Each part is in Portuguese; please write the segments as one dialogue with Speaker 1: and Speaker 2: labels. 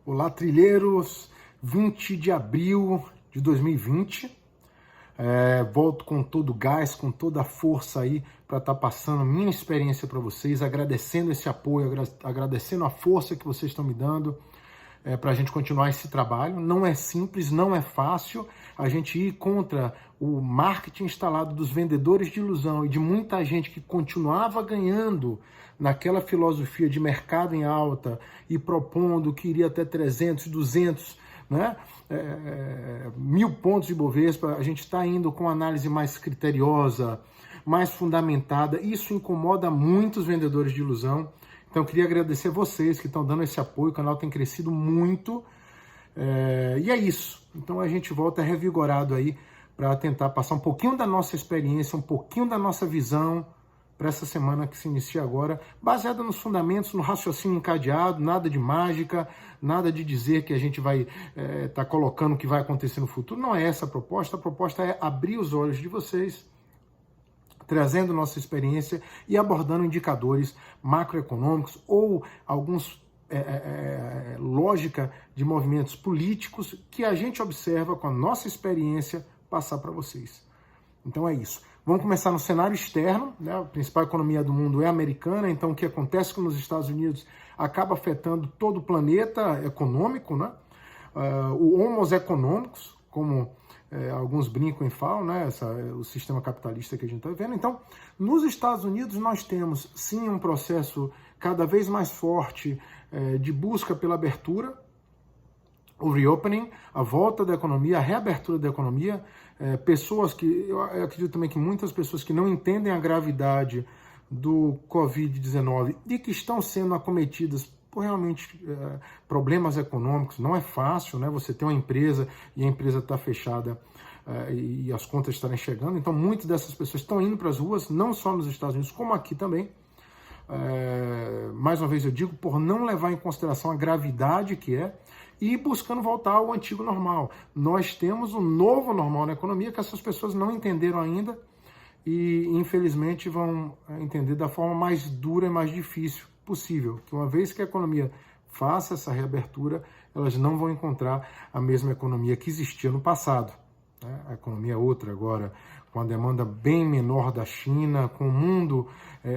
Speaker 1: Olá, trilheiros, 20 de abril de 2020. Volto com todo o gás, com toda a força aí para estar passando a minha experiência para vocês, agradecendo esse apoio, agradecendo a força que vocês estão me dando para a gente continuar esse trabalho. Não é simples, não é fácil a gente ir contra o marketing instalado dos vendedores de ilusão e de muita gente que continuava ganhando naquela filosofia de mercado em alta e propondo que iria até 300, 200, né? 1000 pontos de Bovespa. A gente está indo com análise mais criteriosa, mais fundamentada. Isso incomoda muitos vendedores de ilusão. Então, eu queria agradecer a vocês que estão dando esse apoio. O canal tem crescido muito. E é isso. Então, a gente volta revigorado aí para tentar passar um pouquinho da nossa experiência, um pouquinho da nossa visão para essa semana que se inicia agora, baseada nos fundamentos, no raciocínio encadeado, nada de mágica, nada de dizer que a gente vai estar colocando o que vai acontecer no futuro. Não é essa a proposta é abrir os olhos de vocês, trazendo nossa experiência e abordando indicadores macroeconômicos ou alguns lógica de movimentos políticos que a gente observa com a nossa experiência passar para vocês. Então é isso. Vamos começar no cenário externo, né? A principal economia do mundo é americana, então o que acontece nos Estados Unidos acaba afetando todo o planeta econômico, né? O homos econômicos, como alguns brincam e falam, né? O sistema capitalista que a gente está vendo. Então, nos Estados Unidos nós temos sim um processo cada vez mais forte de busca pela abertura, o reopening, a volta da economia, a reabertura da economia. Pessoas que, eu acredito também que muitas pessoas que não entendem a gravidade do Covid-19 e que estão sendo acometidas por realmente problemas econômicos. Não é fácil, né? Você ter uma empresa e a empresa está fechada e as contas estarem chegando. Então, muitas dessas pessoas estão indo para as ruas, não só nos Estados Unidos, como aqui também. Mais uma vez eu digo, por não levar em consideração a gravidade que é, e buscando voltar ao antigo normal. Nós temos um novo normal na economia que essas pessoas não entenderam ainda e, infelizmente, vão entender da forma mais dura e mais difícil possível. Que uma vez que a economia faça essa reabertura, elas não vão encontrar a mesma economia que existia no passado. Né? A economia é outra agora, com a demanda bem menor da China, com o mundo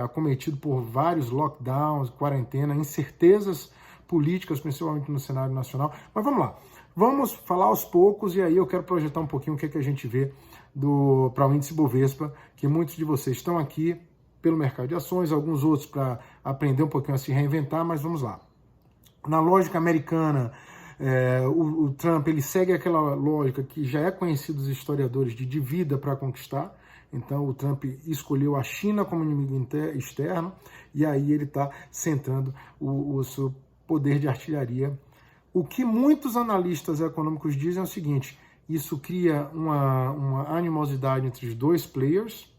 Speaker 1: acometido por vários lockdowns, quarentena, incertezas políticas, principalmente no cenário nacional. Mas vamos lá, vamos falar aos poucos e aí eu quero projetar um pouquinho o que a gente vê para o índice Bovespa, que muitos de vocês estão aqui pelo mercado de ações, alguns outros para aprender um pouquinho a se reinventar, mas vamos lá. Na lógica americana, o Trump ele segue aquela lógica que já é conhecida dos historiadores de dívida para conquistar. Então, o Trump escolheu a China como inimigo externo e aí ele está centrando o seu poder de artilharia. O que muitos analistas econômicos dizem é o seguinte: isso cria uma animosidade entre os dois players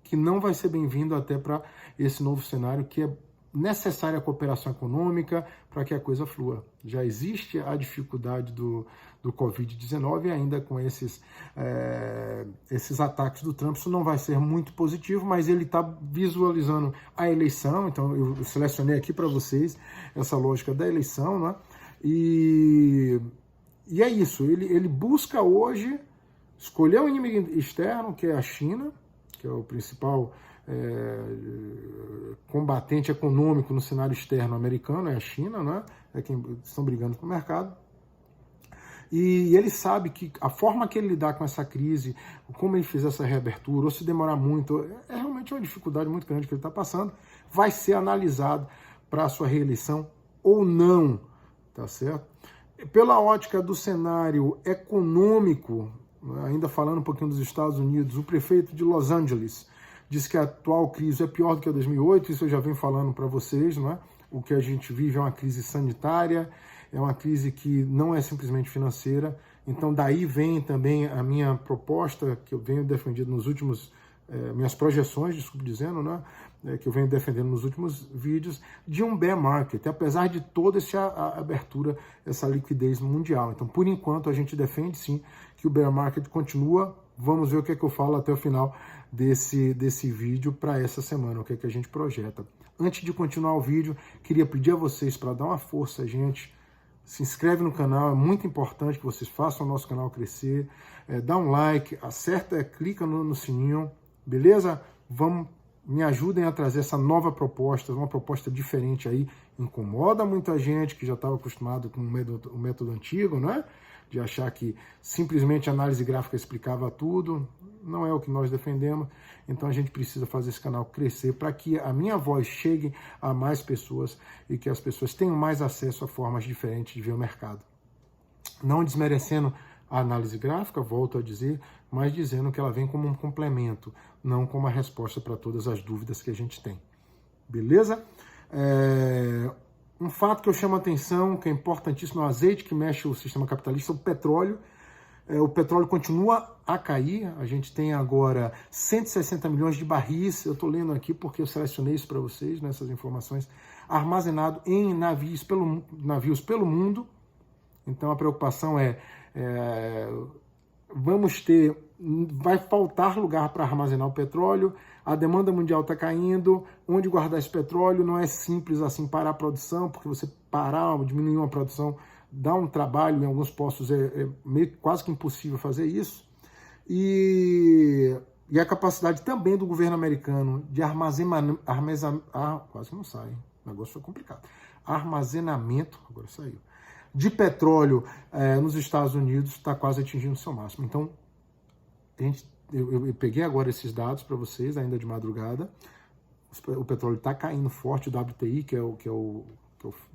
Speaker 1: que não vai ser bem-vindo até para esse novo cenário, que é necessária a cooperação econômica para que a coisa flua. Já existe a dificuldade do Covid-19 e ainda com esses ataques do Trump, isso não vai ser muito positivo, mas ele está visualizando a eleição. Então eu selecionei aqui para vocês essa lógica da eleição, né? E é isso, ele busca hoje escolher um inimigo externo, que é a China, que é o principal combatente econômico no cenário externo americano, é a China, né? É quem estão brigando com o mercado. E ele sabe que a forma que ele lidar com essa crise, como ele fizer essa reabertura, ou se demorar muito, é realmente uma dificuldade muito grande que ele está passando, vai ser analisado para a sua reeleição ou não, tá certo? Pela ótica do cenário econômico, ainda falando um pouquinho dos Estados Unidos, o prefeito de Los Angeles diz que a atual crise é pior do que a 2008, isso eu já venho falando para vocês, não é? O que a gente vive é uma crise sanitária, é uma crise que não é simplesmente financeira. Então daí vem também a minha proposta, que eu venho defendendo nos últimos, minhas projeções, desculpe dizendo, né? Que eu venho defendendo nos últimos vídeos, de um bear market, apesar de toda essa abertura, essa liquidez mundial. Então, por enquanto, a gente defende sim que o bear market continua. Vamos ver o que é que eu falo até o final desse vídeo para essa semana, o que é que a gente projeta. Antes de continuar o vídeo, queria pedir a vocês para dar uma força, gente, se inscreve no canal, é muito importante que vocês façam o nosso canal crescer, dá um like, acerta, clica no sininho, beleza? Me ajudem a trazer essa nova proposta, uma proposta diferente aí, incomoda muita gente que já estava acostumado com o método antigo, né? De achar que simplesmente a análise gráfica explicava tudo, não é o que nós defendemos, então a gente precisa fazer esse canal crescer para que a minha voz chegue a mais pessoas e que as pessoas tenham mais acesso a formas diferentes de ver o mercado. Não desmerecendo a análise gráfica, volto a dizer, mas dizendo que ela vem como um complemento, não como a resposta para todas as dúvidas que a gente tem. Beleza? Um fato que eu chamo a atenção, que é importantíssimo, é o azeite que mexe o sistema capitalista, o petróleo. O petróleo continua a cair, a gente tem agora 160 milhões de barris, eu estou lendo aqui porque eu selecionei isso para vocês, nessas informações, armazenado em navios pelo mundo. Então a preocupação vai faltar lugar para armazenar o petróleo, a demanda mundial está caindo, onde guardar esse petróleo não é simples assim parar a produção, porque você diminuir uma produção dá um trabalho, em alguns postos meio quase que impossível fazer isso, e a capacidade também do governo americano de quase não sai, o negócio foi complicado, armazenamento, agora saiu, de petróleo nos Estados Unidos está quase atingindo o seu máximo. Então, eu peguei agora esses dados para vocês, ainda de madrugada, o petróleo está caindo forte, o WTI, que é o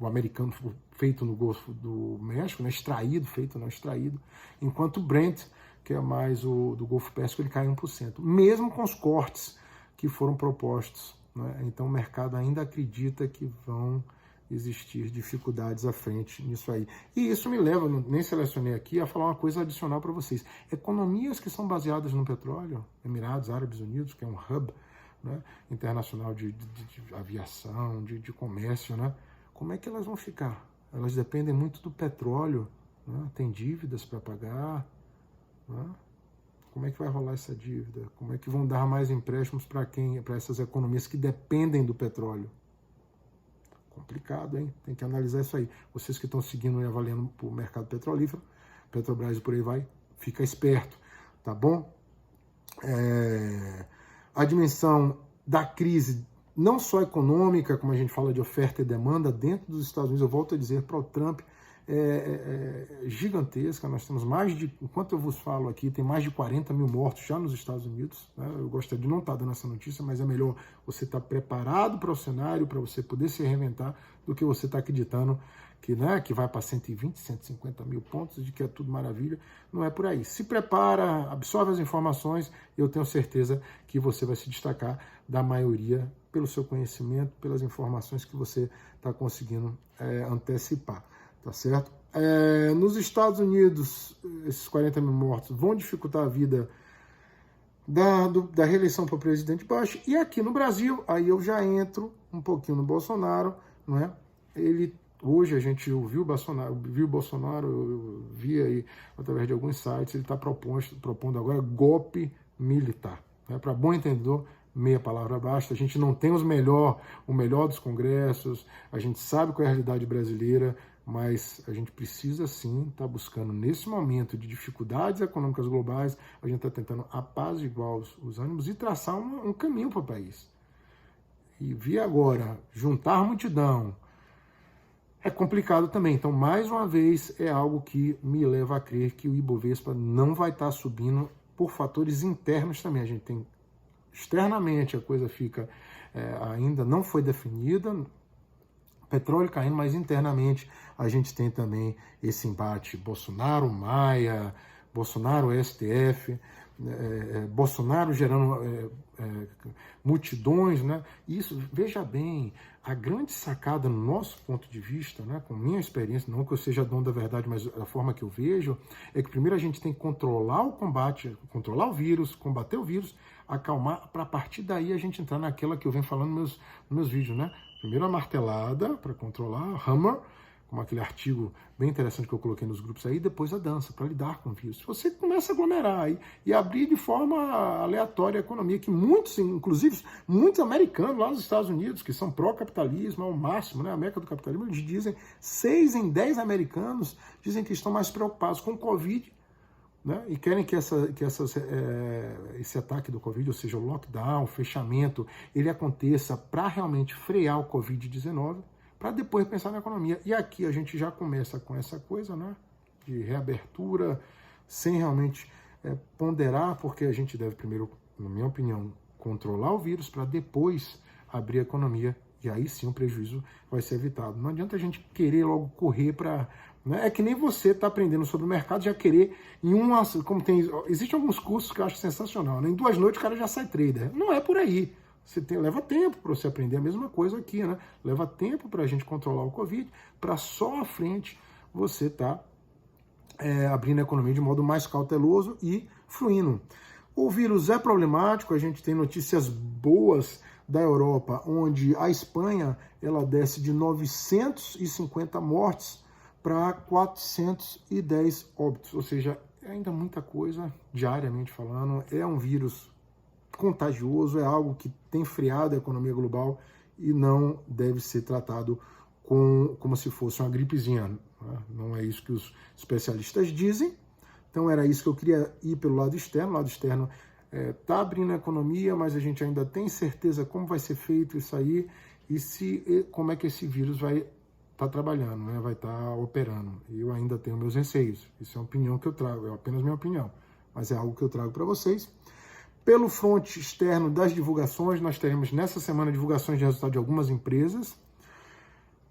Speaker 1: americano feito no Golfo do México, né, feito não extraído, enquanto o Brent, que é mais o do Golfo Pérsico, ele cai 1%, mesmo com os cortes que foram propostos, né? Então o mercado ainda acredita que vão existir dificuldades à frente nisso aí. E isso me leva, nem selecionei aqui, a falar uma coisa adicional para vocês. Economias que são baseadas no petróleo, Emirados Árabes Unidos, que é um hub, né, internacional de aviação, de comércio, né? Como é que elas vão ficar? Elas dependem muito do petróleo, né? Tem dívidas para pagar, né? Como é que vai rolar essa dívida? Como é que vão dar mais empréstimos para essas economias que dependem do petróleo? Complicado, hein? Tem que analisar isso aí. Vocês que estão seguindo e avaliando o mercado petrolífero, Petrobras e por aí vai, fica esperto, tá bom? A dimensão da crise, não só econômica, como a gente fala de oferta e demanda, dentro dos Estados Unidos, eu volto a dizer, para o Trump, gigantesca. Nós temos enquanto eu vos falo aqui, tem mais de 40 mil mortos já nos Estados Unidos, né? Eu gostaria de não estar dando essa notícia, mas é melhor você estar preparado para o cenário, para você poder se reinventar, do que você estar acreditando que, né, que vai para 120, 150 mil pontos, de que é tudo maravilha. Não é por aí. Se prepara, absorve as informações, eu tenho certeza que você vai se destacar da maioria pelo seu conhecimento, pelas informações que você está conseguindo antecipar. Tá certo? Nos Estados Unidos, esses 40 mil mortos vão dificultar a vida da reeleição para o presidente Bush. E aqui no Brasil, aí eu já entro um pouquinho no Bolsonaro, não é? Hoje a gente ouviu o Bolsonaro, eu vi aí através de alguns sites, ele está propondo agora golpe militar. Né? Para bom entendedor, meia palavra basta. A gente não tem o melhor dos congressos, a gente sabe qual é a realidade brasileira, mas a gente precisa sim estar buscando, nesse momento de dificuldades econômicas globais, a gente está tentando apaziguar os ânimos e traçar um caminho para o país. E vir agora, juntar multidão, é complicado também. Então, mais uma vez, é algo que me leva a crer que o Ibovespa não vai estar subindo por fatores internos também. A gente tem, externamente, a coisa fica, ainda não foi definida, petróleo caindo, mas internamente a gente tem também esse embate Bolsonaro, Maia, Bolsonaro, STF, Bolsonaro gerando multidões, né? Isso, veja bem, a grande sacada no nosso ponto de vista, né, com minha experiência, não que eu seja dono da verdade, mas a forma que eu vejo, é que primeiro a gente tem que controlar o combate, controlar o vírus, combater o vírus, acalmar, para a partir daí a gente entrar naquela que eu venho falando nos meus vídeos, né? Primeiro a martelada para controlar, hammer, como aquele artigo bem interessante que eu coloquei nos grupos aí, depois a dança, para lidar com o vírus. Se você começa a aglomerar aí e abrir de forma aleatória a economia, que muitos, inclusive muitos americanos lá nos Estados Unidos, que são pró-capitalismo ao máximo, né, a meca do capitalismo, eles dizem, 6 em 10 americanos dizem que estão mais preocupados com o Covid, né, e querem que esse ataque do Covid, ou seja, o lockdown, o fechamento, ele aconteça para realmente frear o Covid-19, para depois pensar na economia. E aqui a gente já começa com essa coisa, né, de reabertura, sem realmente ponderar, porque a gente deve primeiro, na minha opinião, controlar o vírus para depois abrir a economia, e aí sim o prejuízo vai ser evitado. Não adianta a gente querer logo correr para... Né? É que nem você está aprendendo sobre o mercado, já querer em uma... Existem alguns cursos que eu acho sensacional, né? Em 2 noites o cara já sai trader. Não é por aí. Leva tempo para você aprender a mesma coisa aqui, né? Leva tempo para a gente controlar o Covid, para só à frente você tá abrindo a economia de modo mais cauteloso e fluindo. O vírus é problemático, a gente tem notícias boas da Europa, onde a Espanha ela desce de 950 mortes para 410 óbitos, ou seja, é ainda muita coisa, diariamente falando, é um vírus contagioso, é algo que tem freado a economia global e não deve ser tratado como se fosse uma gripezinha. Né? Não é isso que os especialistas dizem. Então era isso que eu queria ir pelo lado externo. O lado externo está abrindo a economia, mas a gente ainda tem certeza como vai ser feito isso aí e como é que esse vírus vai estar trabalhando, né? Vai estar operando. E eu ainda tenho meus receios. Isso é uma opinião que eu trago, é apenas minha opinião, mas é algo que eu trago para vocês. Pelo fronte externo das divulgações, nós teremos nessa semana divulgações de resultado de algumas empresas.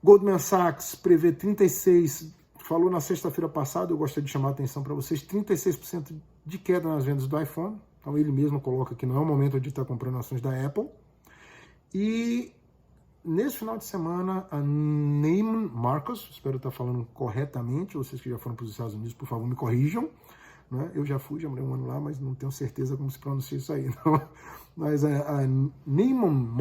Speaker 1: Goldman Sachs prevê 36, falou na sexta-feira passada, eu gostaria de chamar a atenção para vocês, 36% de queda nas vendas do iPhone. Então ele mesmo coloca que não é o momento de estar comprando ações da Apple. E nesse final de semana, a Neiman Marcus, espero estar falando corretamente, vocês que já foram para os Estados Unidos, por favor, me corrijam. Né? Eu já fui, já morei um ano lá, mas não tenho certeza como se pronuncia isso aí. Não. Mas a Neiman